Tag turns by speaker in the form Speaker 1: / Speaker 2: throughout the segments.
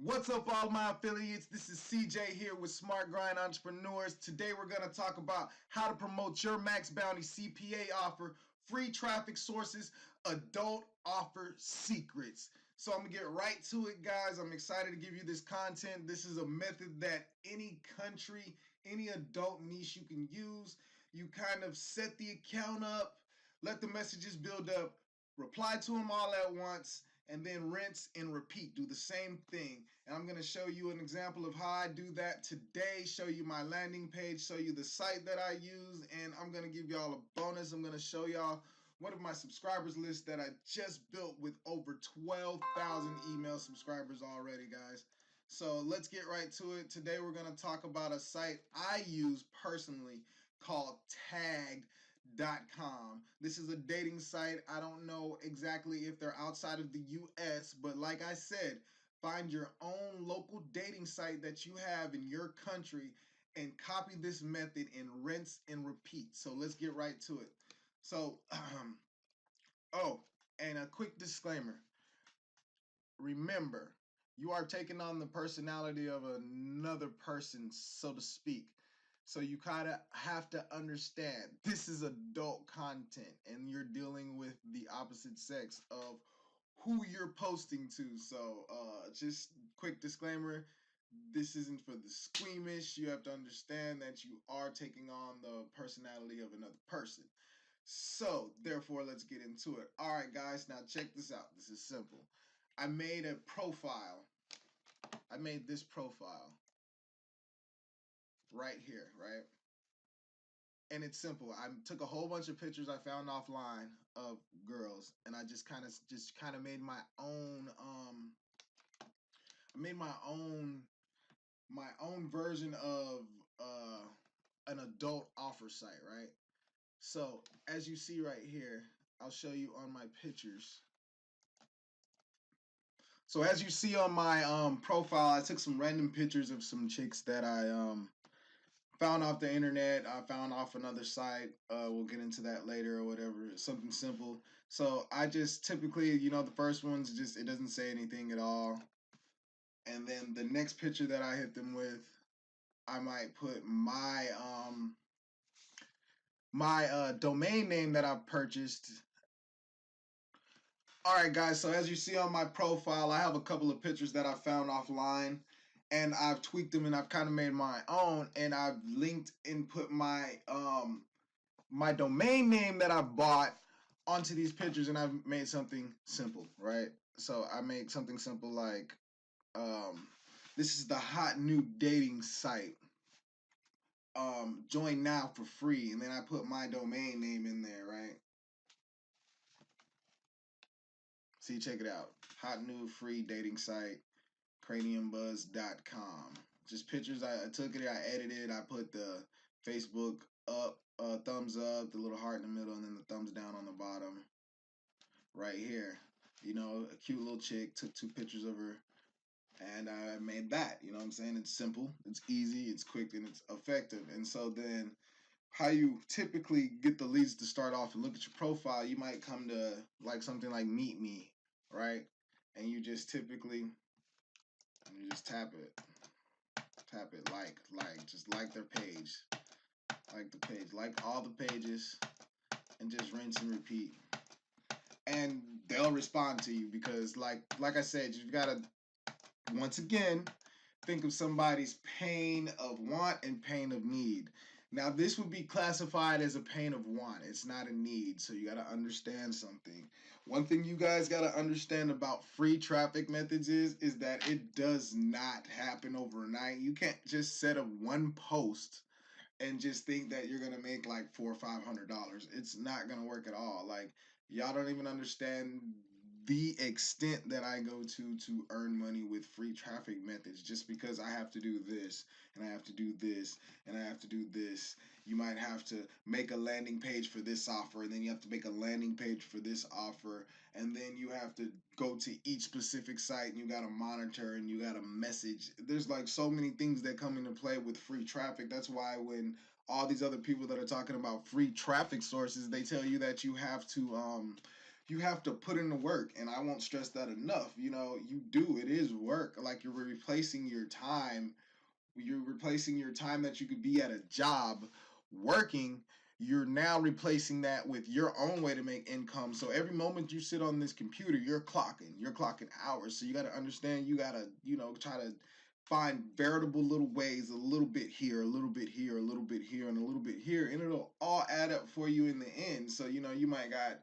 Speaker 1: What's up, all my affiliates? This is CJ here with Smart Grind Entrepreneurs. Today we're going to talk about how to promote your Maxbounty CPA offer, free traffic sources, adult offer secrets. So I'm going to get right to it, guys. I'm excited to give you this content. This is a method that any country, any adult niche you can use. You kind of set the account up, let the messages build up, reply to them all at once, and then rinse and repeat. Do the same thing. And I'm going to show you an example of how I do that today, show you my landing page, show you the site that I use, and I'm going to give y'all a bonus. I'm going to show y'all one of my subscribers list that I just built with over 12,000 email subscribers already, guys. So let's get right to it. Today we're going to talk about a site I use personally called Tagged.com. This is a dating site. I don't know exactly if they're outside of the US, but like I said, find your own local dating site that you have in your country and copy this method and rinse and repeat. So let's get right to it. So, oh, and a quick disclaimer. Remember, you are taking on the personality of another person, so to speak. So you kind of have to understand this is adult content and you're dealing with the opposite sex of who you're posting to. So just quick disclaimer, this isn't for the squeamish. You have to understand that you are taking on the personality of another person. So therefore, let's get into it. All right, guys, now check this out. This is simple. I made a profile. I made this profile right here, right? And it's simple. I took a whole bunch of pictures I found offline of girls, and I just kind of made my own I made my own version of an adult offer site, right? So as you see right here, I'll show you on my pictures. So as you see on my profile, I took some random pictures of some chicks that I found off the internet. I found off another site. We'll get into that later or whatever. Something simple. So I just typically, the first one's just, it doesn't say anything at all. And then the next picture that I hit them with, I might put my domain name that I purchased. All right, guys. So as you see on my profile, I have a couple of pictures that I found offline, and I've tweaked them and I've kind of made my own, and I've linked and put my domain name that I bought onto these pictures, and I've made something simple, right? So I made something simple like this is the hot new dating site. Join now for free, and then I put my domain name in there, right? See, check it out. Hot new free dating site, craniumbuzz.com. Just pictures. I took it, I edited, I put the Facebook up, thumbs up, the little heart in the middle, and then the thumbs down on the bottom right here. A cute little chick, took two pictures of her, and I made that. You know what I'm saying? It's simple, it's easy, it's quick, and it's effective. And so then how you typically get the leads to start off and look at your profile, you might come to like something like Meet Me, right? And you just typically you just tap it, just like their page, like the page, like all the pages, and just rinse and repeat. And they'll respond to you because, like I said, you've got to once again think of somebody's pain of want and pain of need. Now, this would be classified as a pain of want. It's not a need, so you got to understand something. One thing you guys got to understand about free traffic methods is that it does not happen overnight. You can't just set up one post and just think that you're gonna make like $400 or $500. It's not gonna work at all. Like, y'all don't even understand the extent that I go to earn money with free traffic methods. Just because I have to do this and I have to do this and I have to do this, you might have to make a landing page for this offer, and then you have to make a landing page for this offer, and then you have to go to each specific site and you got to monitor and you got to message. There's like so many things that come into play with free traffic. That's why when all these other people that are talking about free traffic sources, they tell you that you have to you have to put in the work, and I won't stress that enough. You know, you do, it is work. Like, you're replacing your time. You're replacing your time that you could be at a job working. You're now replacing that with your own way to make income. So every moment you sit on this computer, you're clocking hours. So you got to understand, you got to, try to find veritable little ways, a little bit here, a little bit here, a little bit here, and a little bit here, and it'll all add up for you in the end. So, you might got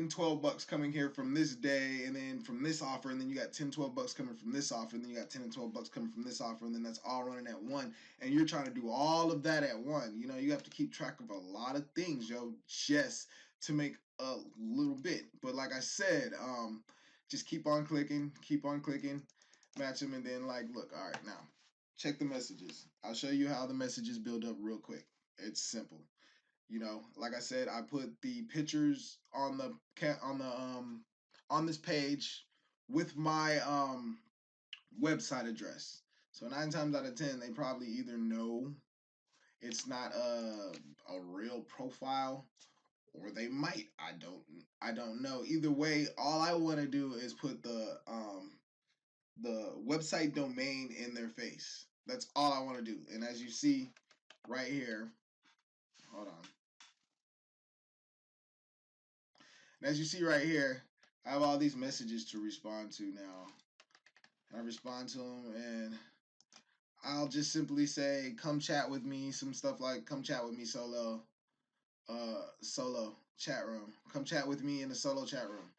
Speaker 1: 12 bucks coming here from this day, and then from this offer, and then you got 10, 12 bucks coming from this offer, and then you got 10 and 12 bucks coming from this offer, and then that's all running at one, and you're trying to do all of that at one. You have to keep track of a lot of things, just to make a little bit. But like I said, just keep on clicking, match them, and then, like, look, all right, now check the messages. I'll show you how the messages build up real quick. It's simple. Like I said, I put the pictures on the on this page with my website address. So 9 times out of 10, they probably either know it's not a real profile, or they might. I don't know. Either way, all I want to do is put the website domain in their face. That's all I want to do. And as you see right here, hold on. And as you see right here, I have all these messages to respond to now. I respond to them, and I'll just simply say, "Come chat with me." Some stuff like, "Come chat with me solo chat room. Come chat with me in the solo chat room."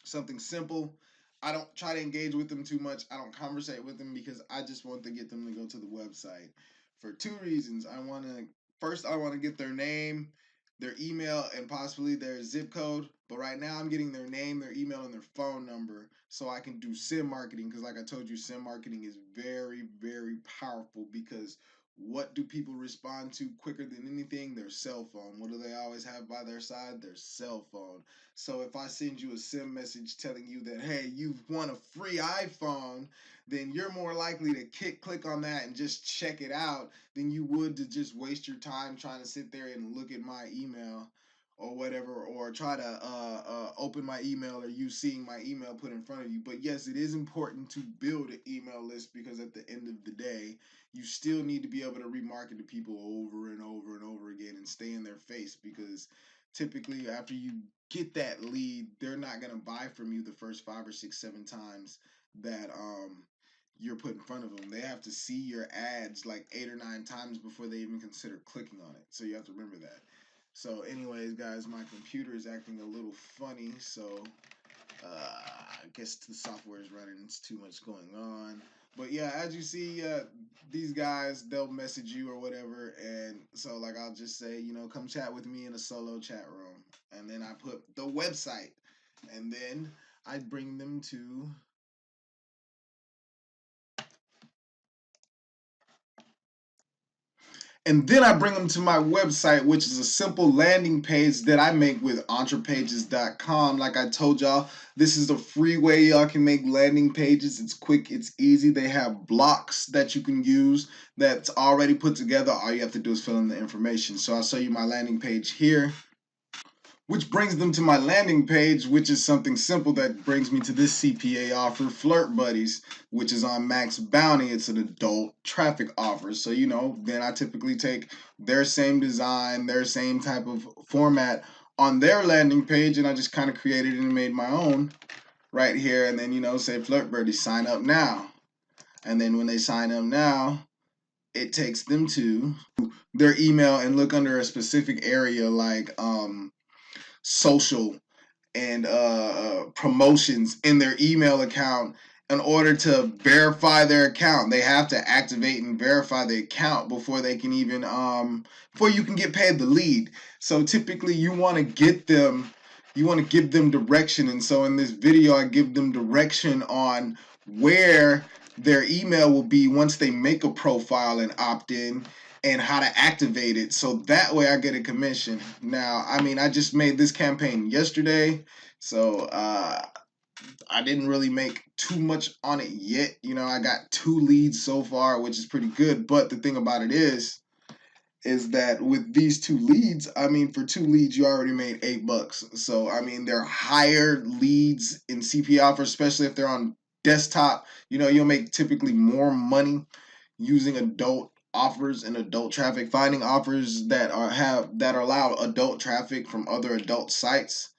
Speaker 1: Something simple. I don't try to engage with them too much. I don't conversate with them because I just want to get them to go to the website for two reasons. I want to get their name, their email, and possibly their zip code. But right now, I'm getting their name, their email, and their phone number so I can do SIM marketing. Because, like I told you, SIM marketing is very, very powerful. Because what do people respond to quicker than anything? Their cell phone. What do they always have by their side? Their cell phone. So if I send you a SIM message telling you that, hey, you've won a free iPhone, then you're more likely to click on that and just check it out than you would to just waste your time trying to sit there and look at my email or whatever, or try to open my email, or you seeing my email put in front of you. But yes, it is important to build an email list, because at the end of the day, you still need to be able to remarket to people over and over and over again and stay in their face, because typically after you get that lead, they're not going to buy from you the first 5 or 6, 7 times that you're put in front of them. They have to see your ads like 8 or 9 times before they even consider clicking on it. So you have to remember that. So anyways, guys, my computer is acting a little funny, so I guess the software is running. It's too much going on. But yeah, as you see, these guys, they'll message you or whatever, and so, like, I'll just say, come chat with me in a solo chat room, and then I put the website, and then I bring them to and then I bring them to my website, which is a simple landing page that I make with entrepages.com. Like I told y'all, this is a free way y'all can make landing pages. It's quick, it's easy. They have blocks that you can use that's already put together. All you have to do is fill in the information. So I'll show you my landing page here, which brings them to my landing page, which is something simple that brings me to this CPA offer, Flirt Buddies, which is on Maxbounty. It's an adult traffic offer. So, then I typically take their same design, their same type of format on their landing page, and I just kind of created and made my own right here. And then, say Flirt Buddies, sign up now. And then when they sign up now, it takes them to their email and look under a specific area like social and promotions in their email account. In order to verify their account, they have to activate and verify the account before they can even before you can get paid the lead. So typically you want to give them direction, and so in this video I give them direction on where their email will be once they make a profile and opt in, and how to activate it, so that way I get a commission. Now, I just made this campaign yesterday, so I didn't really make too much on it yet. I got 2 leads so far, which is pretty good. But the thing about it is, is that with these 2 leads, I mean, for 2 leads, you already made $8. So, I mean, they're higher leads in CPA offers, especially if they're on desktop. You'll make typically more money using adult offers and adult traffic, finding offers that allow adult traffic from other adult sites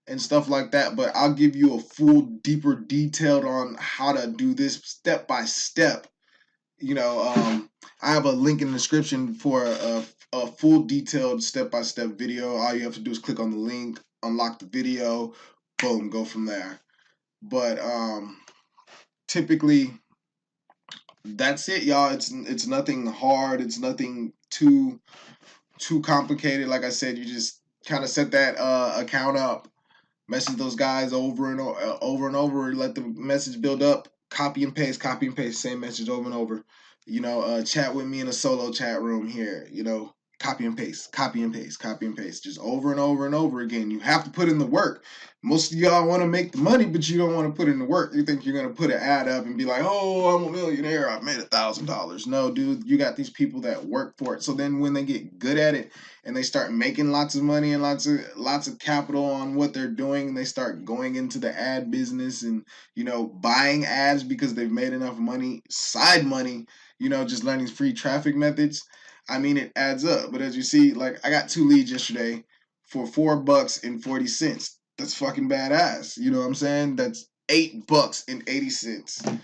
Speaker 1: and stuff like that. But I'll give you a full, deeper, detailed on how to do this step by step. I have a link in the description for a full, detailed, step by step video. All you have to do is click on the link, unlock the video, boom, go from there. But typically, that's it, y'all. It's nothing hard. It's nothing too complicated. Like I said, you just kind of set that account up, message those guys over and over, let the message build up, copy and paste, same message over and over. Chat with me in a solo chat room here. Copy and paste, just over and over and over again. You have to put in the work. Most of y'all want to make the money, but you don't want to put in the work. You think you're gonna put an ad up and be like, "Oh, I'm a millionaire. I've made $1,000." No, dude, you got these people that work for it. So then, when they get good at it and they start making lots of money and lots of capital on what they're doing, and they start going into the ad business and buying ads because they've made enough money, side money, just learning free traffic methods. I mean, it adds up. But as you see, like, I got 2 leads yesterday for $4.40. That's fucking badass. You know what I'm saying? That's $8.80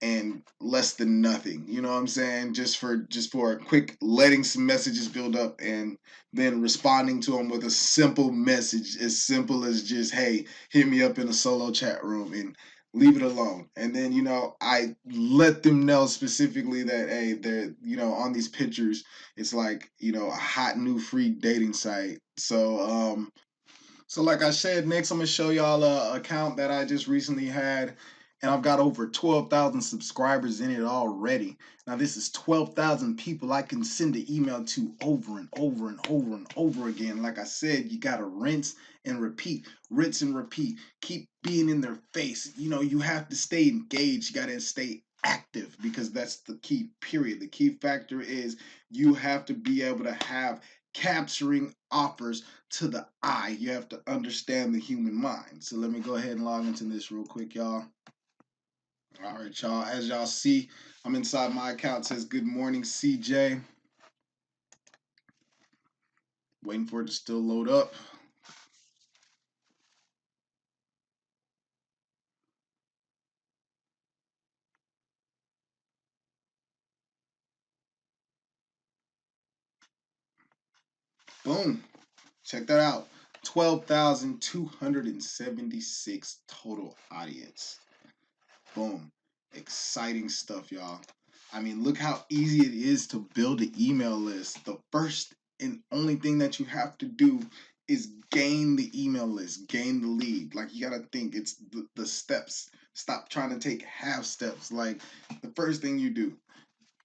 Speaker 1: and less than nothing. You know what I'm saying? Just for a quick letting some messages build up and then responding to them with a simple message, as simple as just, "Hey, hit me up in a solo chat room," and leave it alone. And then I let them know specifically that, hey, they're on these pictures, it's like a hot new free dating site. So like I said, next I'm gonna show y'all a account that I just recently had, and I've got over 12,000 subscribers in it already. Now this is 12,000 people I can send an email to over and over and over and over again. Like I said, you gotta rinse and repeat, keep being in their face. You have to stay engaged. You gotta stay active, because that's the key, period. The key factor is you have to be able to have capturing offers to the eye. You have to understand the human mind. So let me go ahead and log into this real quick, y'all. All right, y'all. As y'all see, I'm inside my account. It says "Good morning, CJ." Waiting for it to still load up. Boom. Check that out. 12,276 total audience. Boom. Exciting stuff, y'all. I mean, look how easy it is to build an email list. The first and only thing that you have to do is gain the email list, gain the lead. Like, you got to think it's the steps. Stop trying to take half steps. Like, the first thing you do,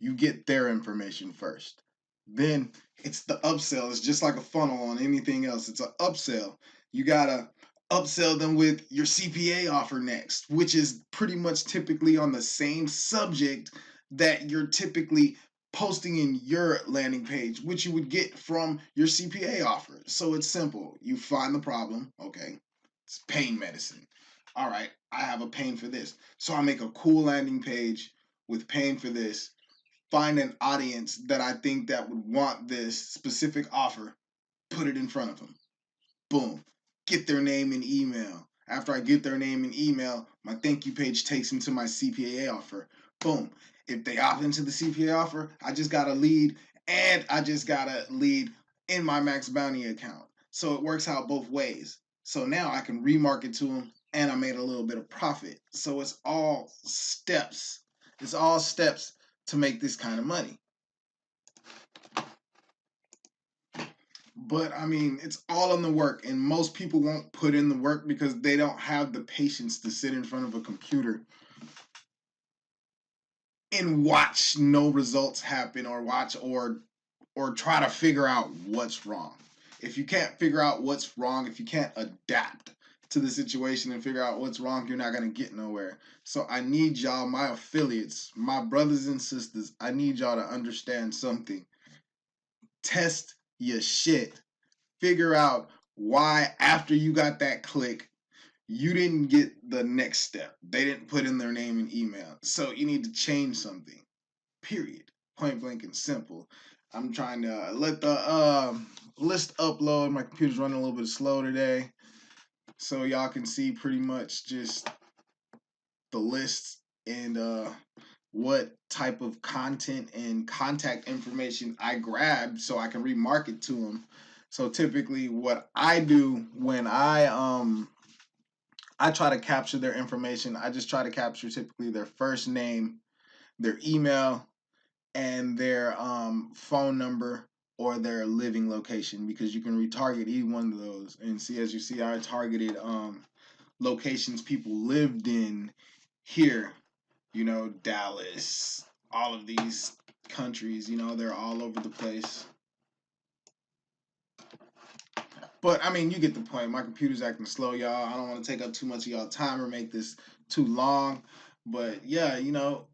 Speaker 1: you get their information first. Then it's the upsell. It's just like a funnel on anything else. It's an upsell. You gotta upsell them with your CPA offer next, which is pretty much typically on the same subject that you're typically posting in your landing page, which you would get from your CPA offer. So it's simple. You find the problem. Okay, it's pain medicine. All right, I have a pain for this. So I make a cool landing page with pain for this, find an audience that I think that would want this specific offer, put it in front of them. Boom. Get their name and email. After I get their name and email, my thank you page takes them to my CPA offer. Boom. If they opt into the CPA offer, I just got a lead, and I just got a lead in my Maxbounty account. So it works out both ways. So now I can remarket to them, and I made a little bit of profit. So it's all steps. It's all steps to make this kind of money. But I mean, it's all in the work, and most people won't put in the work because they don't have the patience to sit in front of a computer and watch no results happen, or watch or try to figure out what's wrong. If you can't figure out what's wrong, if you can't adapt to the situation and figure out what's wrong, you're not going to get nowhere. So I need y'all, my affiliates, my brothers and sisters, I need y'all to understand something. test your shit. Figure out why after you got that click, you didn't get the next step. They didn't put in their name and email. So you need to change something. Period. Point blank and simple. I'm trying to let the list upload. My computer's running a little bit slow today. So y'all can see pretty much just the list and what type of content and contact information I grab so I can remarket to them. So typically what I do when I try to capture their information, I just try to capture typically their first name, their email, and their phone number or their living location, because you can retarget either one of those. And see, as you see, I targeted locations people lived in here, you know, Dallas, all of these countries, you know, they're all over the place. But I mean, you get the point. My computer's acting slow, y'all. I don't want to take up too much of y'all time or make this too long. But yeah, you know,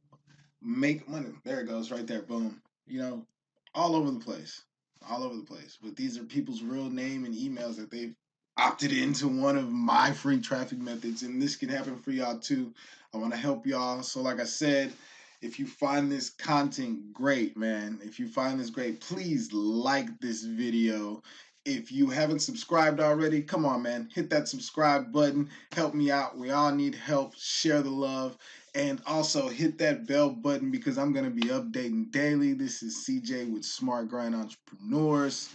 Speaker 1: make money. There it goes, right there. Boom. You know, all over the place. All over the place. But these are people's real name and emails that they've opted into one of my free traffic methods. And this can happen for y'all too. I want to help y'all. So like I said, if you find this content great, man, if you find this great, please like this video. If you haven't subscribed already, come on, man, hit that subscribe button. Help me out. We all need help. Share the love. And also hit that bell button because I'm going to be updating daily. This is CJ with Smart Grind Entrepreneurs.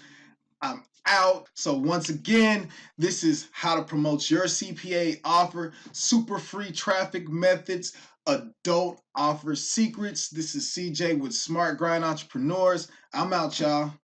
Speaker 1: I'm out. So once again, this is how to promote your CPA offer, super free traffic methods, adult offer secrets. This is CJ with Smart Grind Entrepreneurs. I'm out, y'all.